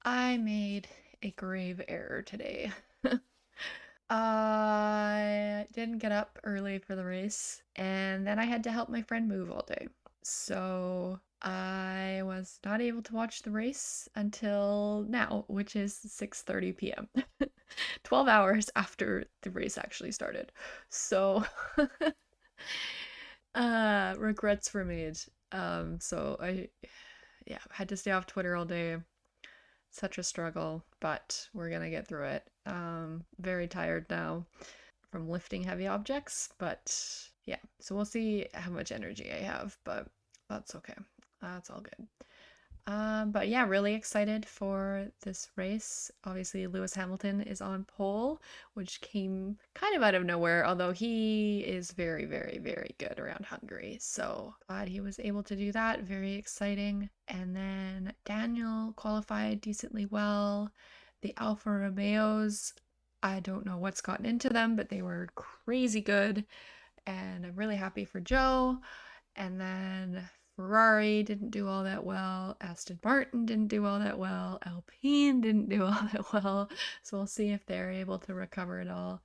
I made a grave error today. I didn't get up early for the race, and then I had to help my friend move all day. So I was not able to watch the race until now, which is 6:30 p.m. 12 hours after the race actually started. So regrets were made. So I yeah, had to stay off Twitter all day. Such a struggle, but we're gonna get through it. Very tired now from lifting heavy objects, but yeah, so we'll see how much energy I have, but that's okay. That's all good. But yeah, really excited for this race. Obviously, Lewis Hamilton is on pole, which came kind of out of nowhere, although he is very, very, very good around Hungary. So glad he was able to do that. Very exciting. And then Daniel qualified decently well. The Alfa Romeos, I don't know what's gotten into them, but they were crazy good. And I'm really happy for Zhou. And then Ferrari didn't do all that well. Aston Martin didn't do all that well. Alpine didn't do all that well. So we'll see if they're able to recover it all.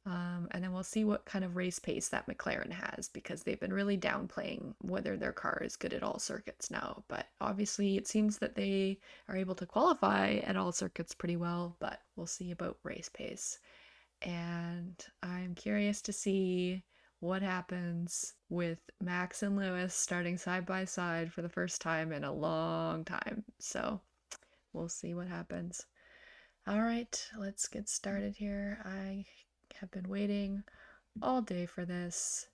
And then we'll see what kind of race pace that McLaren has, because they've been really downplaying whether their car is good at all circuits now. But obviously, it seems that they are able to qualify at all circuits pretty well, but we'll see about race pace. And I'm curious to see what happens with Max and Lewis starting side by side for the first time in a long time. So we'll see what happens. All right, let's get started here. I have been waiting all day for this,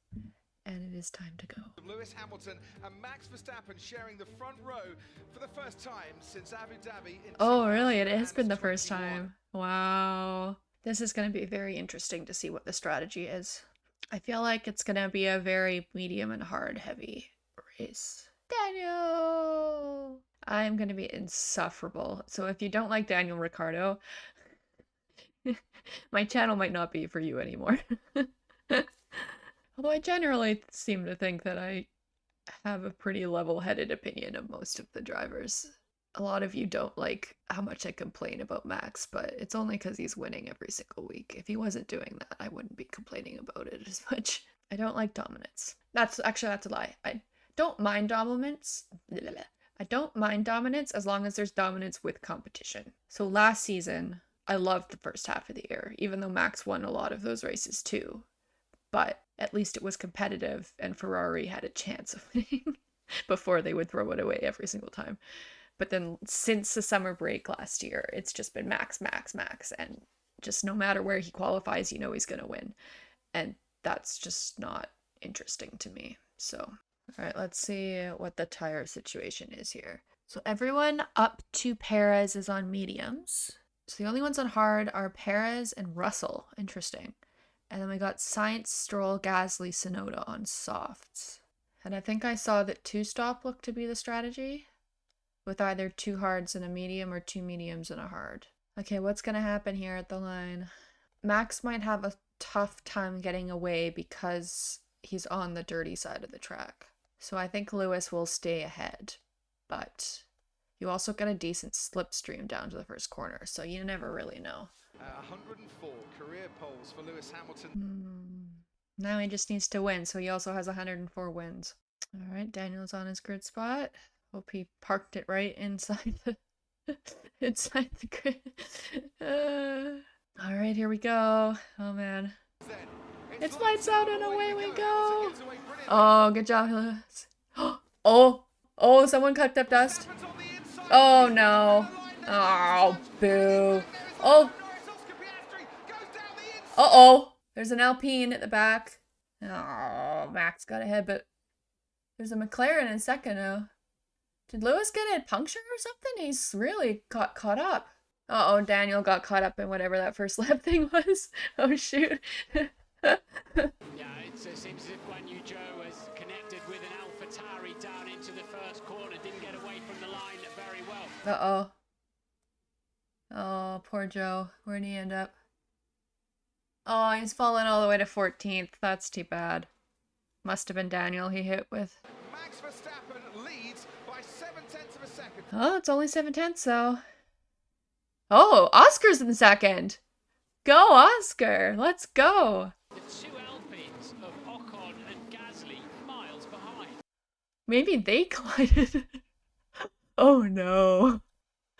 and it is time to go. Lewis Hamilton and Max Verstappen sharing the front row for the first time since Abu Dhabi in Oh, really? It has been the first 2021. time. Wow. This is going to be very interesting to see what the strategy is. I feel like it's going to be a very medium and hard heavy race. Daniel! I'm going to be insufferable. So if you don't like Daniel Ricciardo, my channel might not be for you anymore. Although I generally seem to think that I have a pretty level-headed opinion of most of the drivers. A lot of you don't like how much I complain about Max, but it's only because he's winning every single week. If he wasn't doing that, I wouldn't be complaining about it as much. I don't like dominance. That's a lie. I don't mind dominance. I don't mind dominance as long as there's dominance with competition. So last season, I loved the first half of the year, even though Max won a lot of those races too. But at least it was competitive and Ferrari had a chance of winning before they would throw it away every single time. But then since the summer break last year, it's just been Max, Max, Max. And just no matter where he qualifies, you know he's going to win. And that's just not interesting to me. So, all right, let's see what the tire situation is here. So everyone up to Perez is on mediums. So the only ones on hard are Perez and Russell. Interesting. And then we got Sainz, Stroll, Gasly, Tsunoda on softs. And I think I saw that two-stop looked to be the strategy, with either two hards and a medium or two mediums and a hard. Okay, what's going to happen here at the line? Max might have a tough time getting away because he's on the dirty side of the track. So I think Lewis will stay ahead. But you also got a decent slipstream down to the first corner, so you never really know. 104 career poles for Lewis Hamilton. Now he just needs to win, so he also has 104 wins. All right, Daniel's on his grid spot. Hope he parked it right inside the grid. All right, here we go. Oh man, it's lights out and away we go. Oh, good job, Lewis. Oh, someone cut up dust. Oh no. Oh, boo. Oh. Uh-oh. There's an Alpine at the back. Oh, Max got ahead, but there's a McLaren in second now. Did Lewis get a puncture or something? He's really got caught up. Uh-oh, Daniel got caught up in whatever that first lap thing was. Oh, shoot. Yeah, it seems as if Zhou has connected with an AlphaTauri down into the first corner. Didn't get away from the line very well. Uh-oh. Oh, poor Zhou. Where'd he end up? Oh, he's fallen all the way to 14th. That's too bad. Must have been Daniel he hit with. Max Verstappen leads by 0.7 of a second. Oh, it's only 0.7, though. Oh, Oscar's in second. Go, Oscar. Let's go. The two Alpines of Ocon and Gasly miles behind. Maybe they collided. Oh no.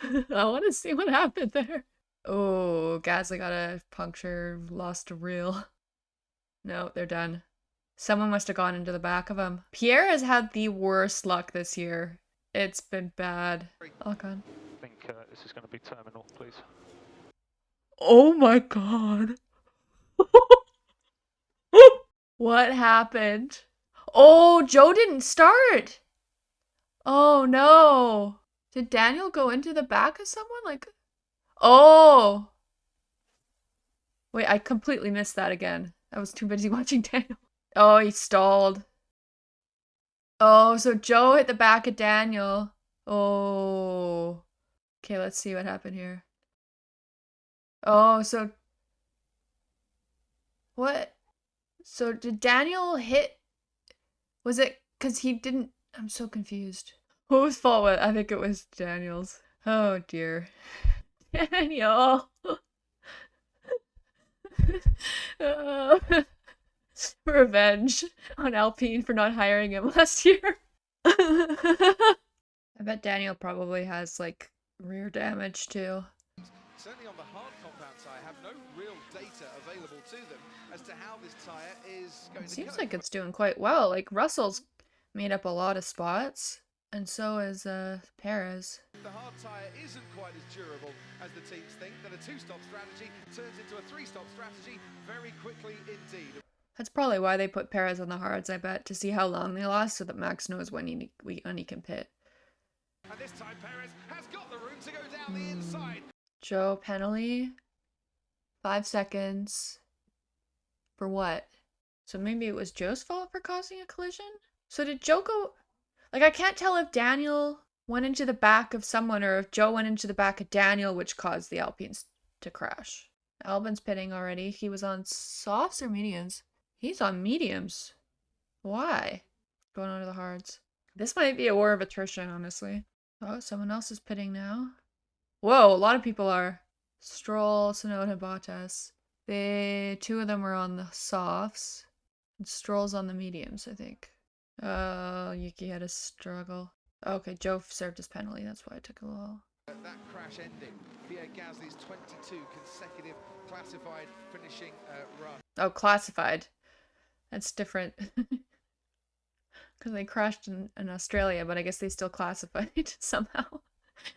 I want to see what happened there. Oh, Gasly got a puncture, lost a reel. No, they're done. Someone must have gone into the back of him. Pierre has had the worst luck this year. It's been bad. Ocon. I think this is going to be terminal, please. Oh my god. What happened? Oh, Zhou didn't start. Oh no. Did Daniel go into the back of someone? Like, oh. Wait, I completely missed that again. I was too busy watching Daniel. Oh, he stalled. Oh, so Zhou hit the back of Daniel. Oh. Okay, let's see what happened here. Oh, so... What? So did Daniel hit... Was it because he didn't... I'm so confused. Whose fault was it? I think it was Daniel's. Oh dear. Daniel! Oh. Revenge on Alpine for not hiring him last year. I bet Daniel probably has like rear damage too. Certainly on the hard compound tyre, have no real data available to them as to how this tyre is going It to seems go. like it's doing quite well. Like Russell's made up a lot of spots, and so is Perez. The hard tyre isn't quite as durable as the teams think, then a two-stop strategy turns into a three-stop strategy very quickly indeed. That's probably why they put Perez on the hards, I bet, to see how long they last so that Max knows when he can pit. And this time Perez has got the room to go down the inside. Zhou penalty. 5 seconds. For what? So maybe it was Zhou's fault for causing a collision? So did Zhou go... Like, I can't tell if Daniel went into the back of someone or if Zhou went into the back of Daniel, which caused the Alpines to crash. Albon's pitting already. He was on softs or mediums? He's on mediums. Why? Going on to the hards. This might be a war of attrition, honestly. Oh, someone else is pitting now. Whoa, a lot of people are. Stroll, Tsunoda, Bottas. Two of them are on the softs. And Stroll's on the mediums, I think. Oh, Yuki had a struggle. Okay, Zhou served his penalty. That's why it took a while. That crash ending Pierre Gasly's 22 consecutive classified finishing run. Oh, classified. That's different. Because they crashed in Australia, but I guess they still classified somehow.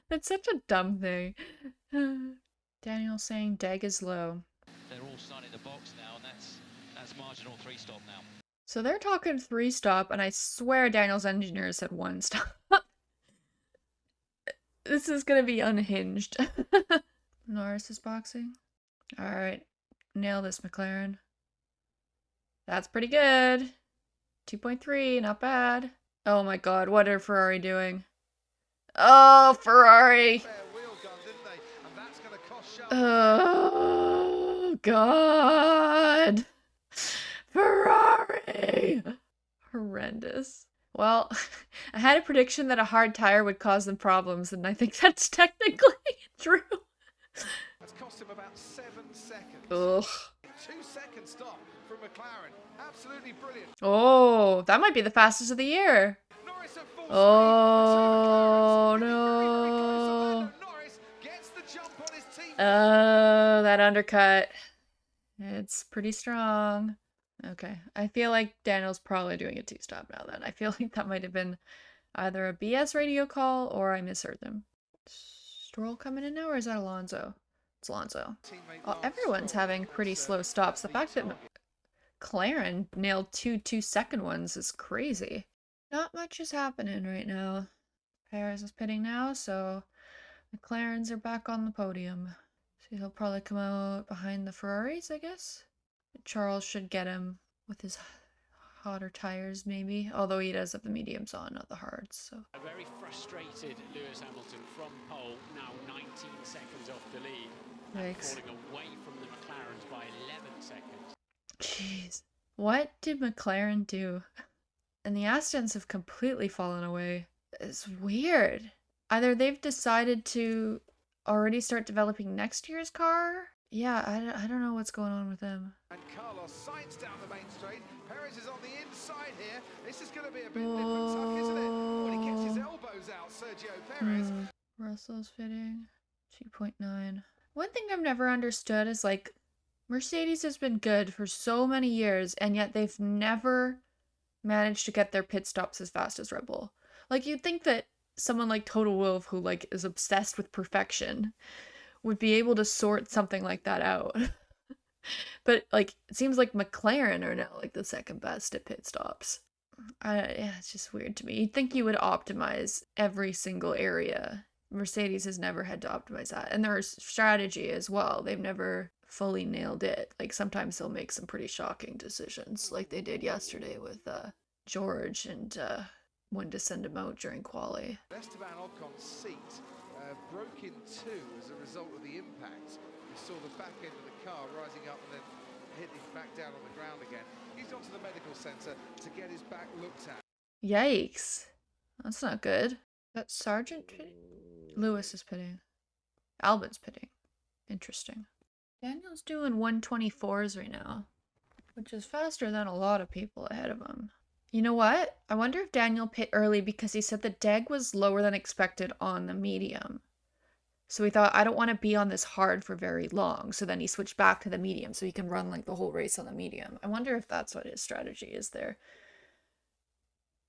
That's such a dumb thing. Daniel saying Deg is low. They're all starting the box now, and that's marginal 3-stop now. So they're talking 3-stop, and I swear Daniel's engineer said 1-stop. This is gonna be unhinged. Norris is boxing. Alright. Nail this, McLaren. That's pretty good. 2.3, not bad. Oh my god, what are Ferrari doing? Oh, Ferrari! Fair wheel gun, didn't they? And that's going to cost Charles. Oh, God! Ferrari! Horrendous. Well, I had a prediction that a hard tire would cause them problems, and I think that's technically true. That's cost him about 7 seconds. Ugh. 2-second stop from McLaren. Absolutely brilliant. Oh, that might be the fastest of the year. Norris at full Oh, speed. no. Norris gets the jump on his team. Oh, that undercut. It's pretty strong. Okay, I feel like Daniel's probably doing a 2-stop now then. I feel like that might have been either a BS radio call or I misheard them. Stroll coming in now, or is that Alonso? It's Alonso. Well, everyone's having pretty slow stops. The fact that McLaren nailed 2-2-second ones is crazy. Not much is happening right now. Perez is pitting now, so McLarens are back on the podium. So he'll probably come out behind the Ferraris, I guess. Charles should get him with his hotter tires, maybe. Although he does have the mediums on, not the hards. So A very frustrated Lewis Hamilton from pole, now 19 seconds off the lead. Yikes. Falling away from the McLarens by 11 seconds. Jeez. What did McLaren do? And the Astons have completely fallen away. It's weird. Either they've decided to already start developing next year's car? Yeah, I don't know what's going on with him. And Carlos Sainz down the main straight. Perez is on the inside here. This is going to be a bit nip and tuck, isn't it? When he gets his elbows out, Sergio Perez. Russell's fitting 2.9. One thing I've never understood is like Mercedes has been good for so many years, and yet they've never managed to get their pit stops as fast as Red Bull. Like, you'd think that someone like Toto Wolff, who like is obsessed with perfection, would be able to sort something like that out. But like, it seems like McLaren are now like the second best at pit stops. Yeah, it's just weird to me. You'd think you would optimize every single area. Mercedes has never had to optimize that. And their strategy as well. They've never fully nailed it. Like, sometimes they'll make some pretty shocking decisions, like they did yesterday with George and when to send him out during quali. Esteban Ocon's seat broke in two as a result of the impact. We saw the back end of the car rising up and then hitting back down on the ground again. He's gone to the medical centre to get his back looked at. Yikes. That's not good. That Sargent pitting? Lewis is pitting. Albon's pitting. Interesting. Daniel's doing 124s right now, which is faster than a lot of people ahead of him. You know what? I wonder if Daniel pit early because he said the deg was lower than expected on the medium. So he thought, I don't want to be on this hard for very long. So then he switched back to the medium so he can run like the whole race on the medium. I wonder if that's what his strategy is there.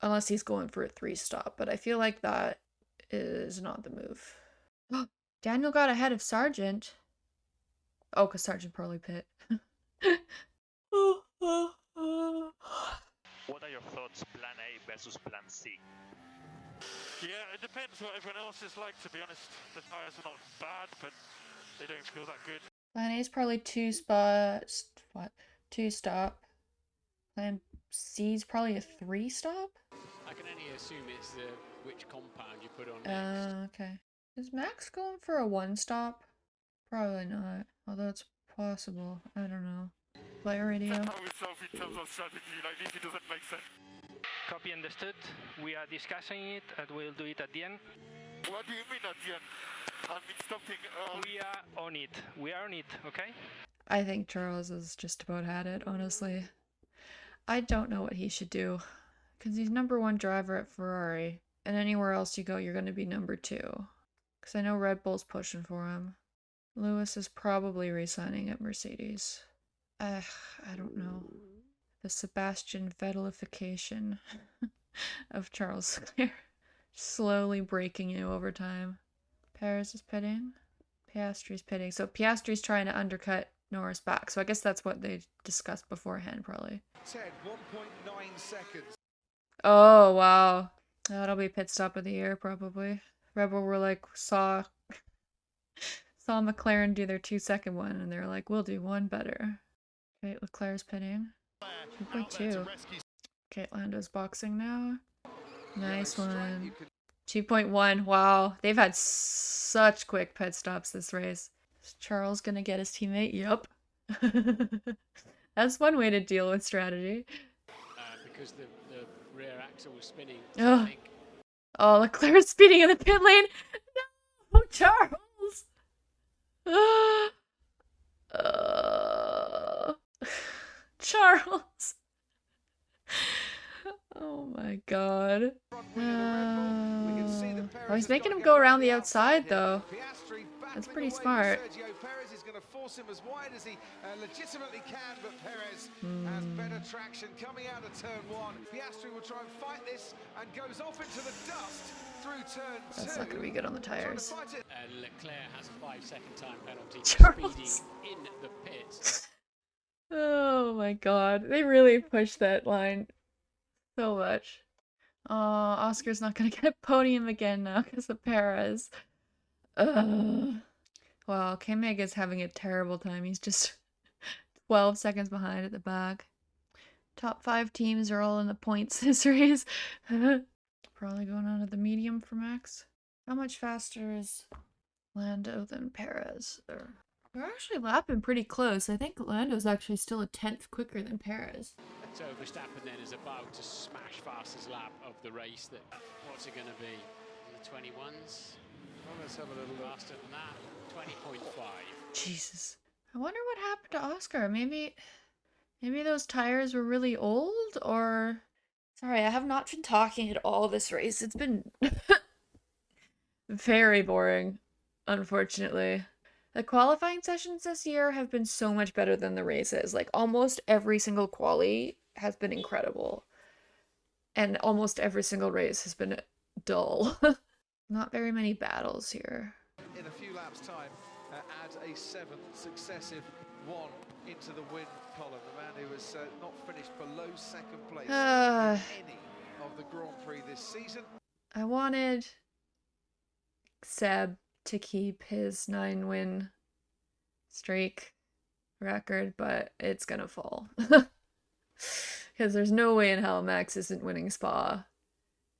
Unless he's going for a 3-stop. But I feel like that is not the move. Daniel got ahead of Sargent. Oh, because Sargent probably pit. What are your thoughts, plan A versus plan C? Yeah, it depends what everyone else is like, to be honest. The tyres are not bad, but they don't feel that good. Plan A is probably 2-stop. Plan C is probably a 3-stop? I can only assume it's which compound you put on next. Okay. Is Max going for a 1-stop? Probably not. Although it's possible. I don't know. Player radio. How we solve in terms of strategy, like this, it doesn't make sense. Copy understood. We are discussing it and we'll do it at the end. What do you mean at the end? I mean something... We are on it. We are on it, okay? I think Charles has just about had it, honestly. I don't know what he should do. Because he's #1 driver at Ferrari. And anywhere else you go, you're going to be #2. Because I know Red Bull's pushing for him. Lewis is probably re-signing at Mercedes. I don't know. The Sebastian Vettelification of Charles Leclerc. Slowly breaking you over time. Perez is pitting. Piastri's pitting. So Piastri's trying to undercut Norris back. So I guess that's what they discussed beforehand, probably. Ted, 1.9 seconds. Oh, wow. That'll be pit stop of the year, probably. Red Bull were like, saw McLaren do their 2-second one, and they're like, we'll do one better. Okay, Leclerc's pitting. 2.2. Okay, Lando's boxing now. Nice one. 2.1. Wow. They've had such quick pit stops this race. Is Charles gonna get his teammate? Yup. That's one way to deal with strategy. Because the rear axle was spinning. Ugh. I think. Oh, Leclerc's speeding in the pit lane. No, Charles. Charles. Oh my god. Oh, he's making him go around the outside though. That's pretty smart. Sergio Perez is going to force him as wide as he legitimately can, but Perez has better traction coming out of turn 1. Piastri will try and fight this and goes off into the dust through turn 2. That's not going to be good on the tires. Leclerc has a 5-second time penalty for Charles. speeding in the pit. Oh my god. They really pushed that line so much. Oh, Oscar's not going to get podium again now because of Perez. Wow, K-Mega's having a terrible time. He's just 12 seconds behind at the back. Top 5 teams are all in the points this race. Probably going on to the medium for Max. How much faster is Lando than Perez? They're actually lapping pretty close. I think Lando's actually still a 10th quicker than Perez. So Verstappen then is about to smash fastest lap of the race. What's it going to be? The 21s? Well, let's have a little look. Faster than that, 20.5. Jesus. I wonder what happened to Oscar. Maybe those tires were really old, or... Sorry, I have not been talking at all this race. It's been very boring, unfortunately. The qualifying sessions this year have been so much better than the races. Like, almost every single quali has been incredible. And almost every single race has been dull. Not very many battles here. In a few laps' time, add a 7th successive one into the win column. The man who has not finished below 2nd place in any of the Grand Prix this season. I wanted Seb to keep his 9-win streak record, but it's gonna fall. Because there's no way in hell Max isn't winning Spa,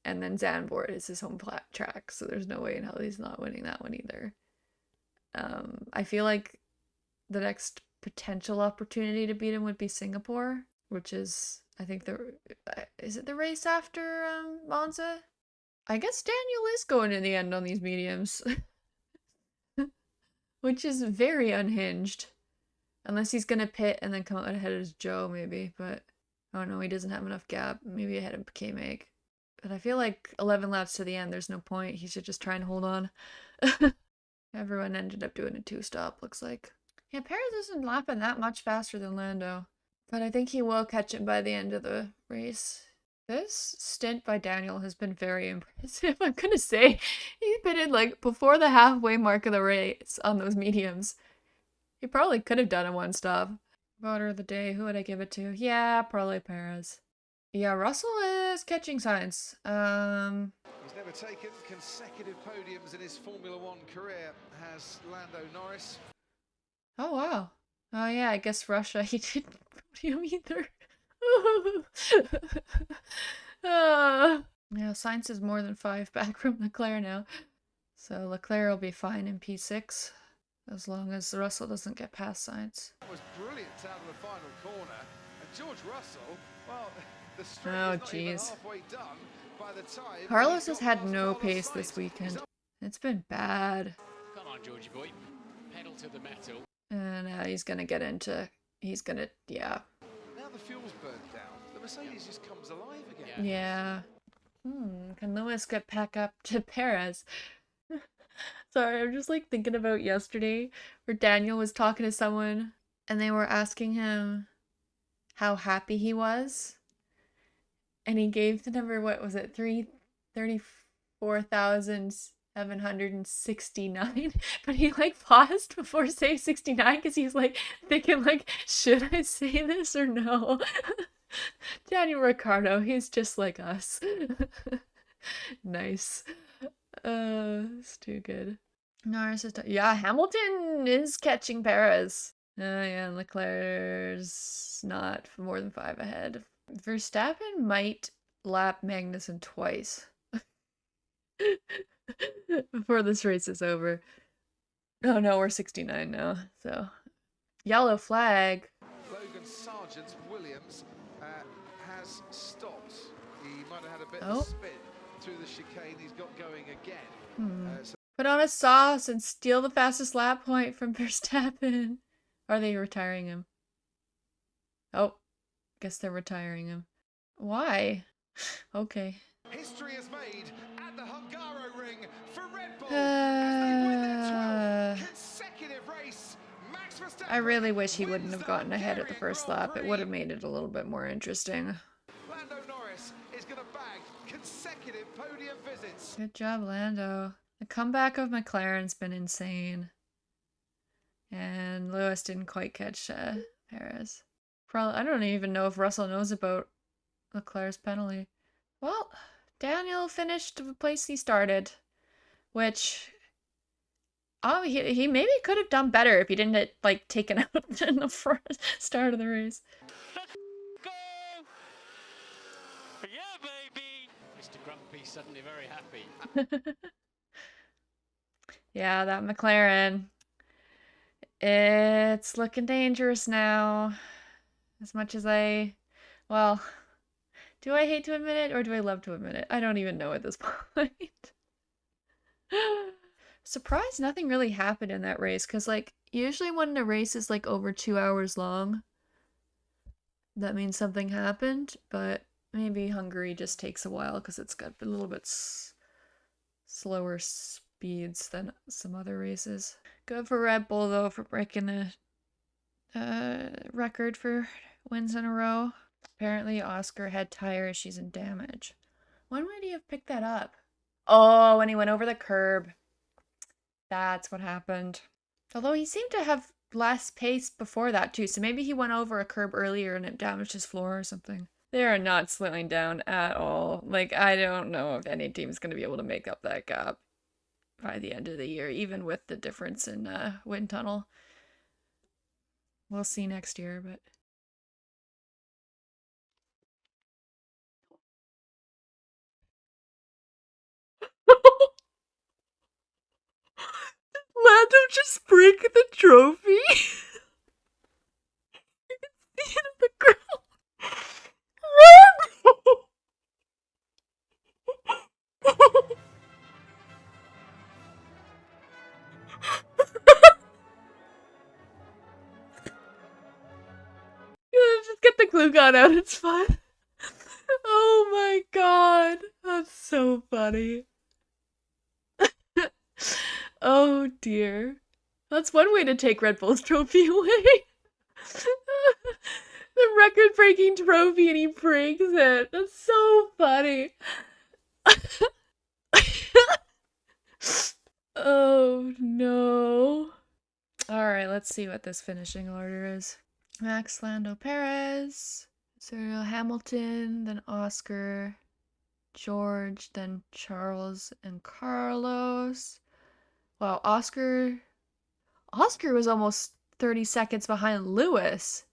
and then Zandvoort is his home track, so there's no way in hell he's not winning that one either. I feel like the next potential opportunity to beat him would be Singapore, which is, I think, is it the race after Monza? I guess Daniel is going in the end on these mediums. Which is very unhinged. Unless he's gonna pit and then come out ahead of Zhou, maybe, but I don't know, he doesn't have enough gap. Maybe ahead of K-Make. But I feel like 11 laps to the end, there's no point. He should just try and hold on. Everyone ended up doing a 2-stop, looks like. Yeah, Perez isn't lapping that much faster than Lando. But I think he will catch him by the end of the race. This stint by Daniel has been very impressive, I'm gonna say. He pitted like before the halfway mark of the race on those mediums. He probably could have done a 1-stop. Voter of the day, who would I give it to? Yeah, probably Perez. Yeah, Russell is catching signs. He's never taken consecutive podiums in his Formula One career, has Lando Norris. Oh, wow. Oh, yeah, I guess Russia, he didn't podium either. Yeah, Sainz is more than 5 back from Leclerc now. So Leclerc will be fine in P6, as long as Russell doesn't get past Sainz. That was brilliant out of the final corner. And George Russell, well, the straight Oh, is not even jeez. halfway done by the time Carlos he has got had past no Carlos pace Sainz. this weekend. He's up- It's been bad. Come on, Georgie boy. Pedal to the metal. And he's gonna get into... yeah. Now the fuel's burnt down. The Mercedes just comes alive again. Yeah. Can Lewis get back up to Perez? Sorry, I'm just like thinking about yesterday where Daniel was talking to someone and they were asking him how happy he was. And he gave the number, what was it, 34,769? But he like paused before saying 69 because he's like thinking like, should I say this or no? Daniel Ricciardo, he's just like us. Nice. It's too good. Norris is yeah, Hamilton is catching Perez. Yeah, Leclerc's not more than 5 ahead. Verstappen might lap Magnussen twice before this race is over. Oh no, we're 69 now, so yellow flag. Logan Sargent Williams has stopped. He might have had a bit Oh. of spin through the chicane. He's got going again. So Put on a sauce and steal the fastest lap point from Verstappen. Are they retiring him? Oh, guess they're retiring him. Why? Okay. history is made at the Hungaro ring for Red Bull as they win their 12th consecutive race. Max Verstappen I really wish he wouldn't wins have the gotten ahead at the Hungarian first Grand lap. It Prix. would have made it a little bit more interesting. Lando Norris is going to bag consecutive podium visits. Good job, Lando. The comeback of McLaren's been insane. And Lewis didn't quite catch Perez. Probably, I don't even know if Russell knows about Leclerc's penalty. Well, Daniel finished the place he started, which he maybe could have done better if he didn't get like taken out in the first start of the race. Go! Yeah, baby! Mr. Grumpy suddenly very happy. Yeah, that McLaren. It's looking dangerous now. As much as well, do I hate to admit it or do I love to admit it? I don't even know at this point. Surprised nothing really happened in that race, because, like, usually when a race is, like, over 2 hours long, that means something happened, but maybe Hungary just takes a while because it's got a little bit slower speeds than some other races. Good for Red Bull, though, for breaking the record for wins in a row. Apparently, Oscar had tire issues and damage. When would he have picked that up? Oh, when he went over the curb. That's what happened. Although he seemed to have less pace before that too, so maybe he went over a curb earlier and it damaged his floor or something. They are not slowing down at all. Like, I don't know if any team's going to be able to make up that gap by the end of the year, even with the difference in wind tunnel. We'll see next year, but... Lando just break the trophy? The ground. Just get the glue gun out, it's fine. Oh my god, that's so funny. Oh dear. That's one way to take Red Bull's trophy away. The record-breaking trophy and he breaks it. That's so funny. Oh no. Alright, let's see what this finishing order is. Max, Lando, Perez, Cyril, Hamilton, then Oscar, George, then Charles and Carlos. Wow, Oscar was almost 30 seconds behind Lewis.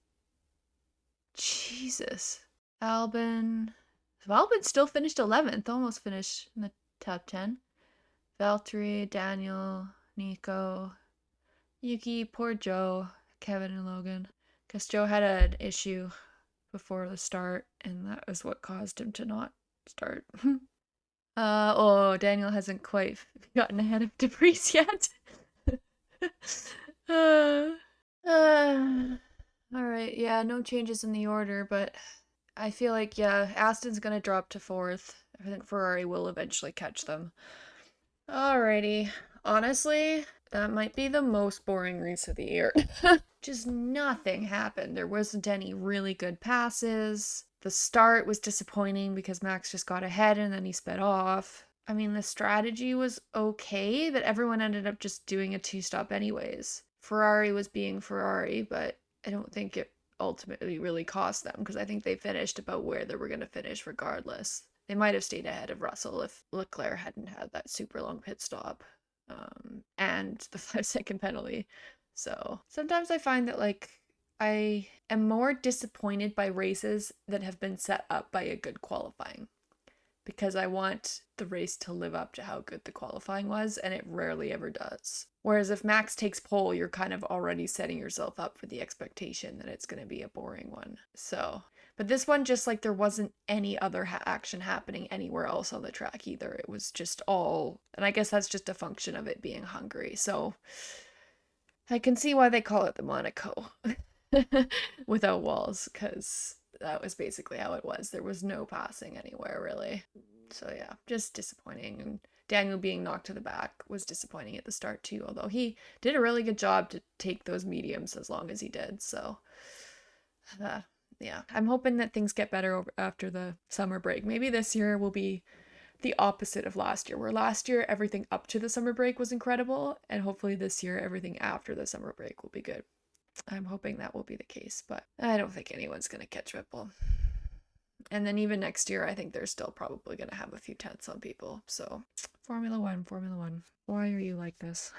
Jesus. Albin still finished 11th, almost finished in the top 10. Valtteri, Daniel, Nico, Yuki, poor Zhou, Kevin, and Logan. Because Zhou had an issue before the start, and that was what caused him to not start. Daniel hasn't quite gotten ahead of Debris yet. Alright, yeah, no changes in the order, but I feel like, yeah, Aston's gonna drop to 4th. I think Ferrari will eventually catch them. Alrighty. Honestly, that might be the most boring race of the year. Just nothing happened. There wasn't any really good passes. The start was disappointing because Max just got ahead and then he sped off. I mean, the strategy was okay, but everyone ended up just doing a two-stop anyways. Ferrari was being Ferrari, but I don't think it ultimately really cost them because I think they finished about where they were going to finish regardless. They might have stayed ahead of Russell if Leclerc hadn't had that super long pit stop and the 5-second penalty. So sometimes I find that, like, I am more disappointed by races that have been set up by a good qualifying because I want the race to live up to how good the qualifying was, and it rarely ever does. Whereas if Max takes pole, you're kind of already setting yourself up for the expectation that it's going to be a boring one. So, but this one, just like there wasn't any other action happening anywhere else on the track either. It was just all, and I guess that's just a function of it being Hungary. So I can see why they call it the Monaco without walls, because that was basically how it was. There was no passing anywhere, really. So yeah, just disappointing. And Daniel being knocked to the back was disappointing at the start too, although he did a really good job to take those mediums as long as he did. So yeah, I'm hoping that things get better after the summer break. Maybe this year will be the opposite of last year, where last year everything up to the summer break was incredible, and hopefully this year everything after the summer break will be good. I'm hoping that will be the case, but I don't think anyone's going to catch Red Bull. And then even next year, I think they're still probably going to have a few tenths on people. So, Formula One. Why are you like this?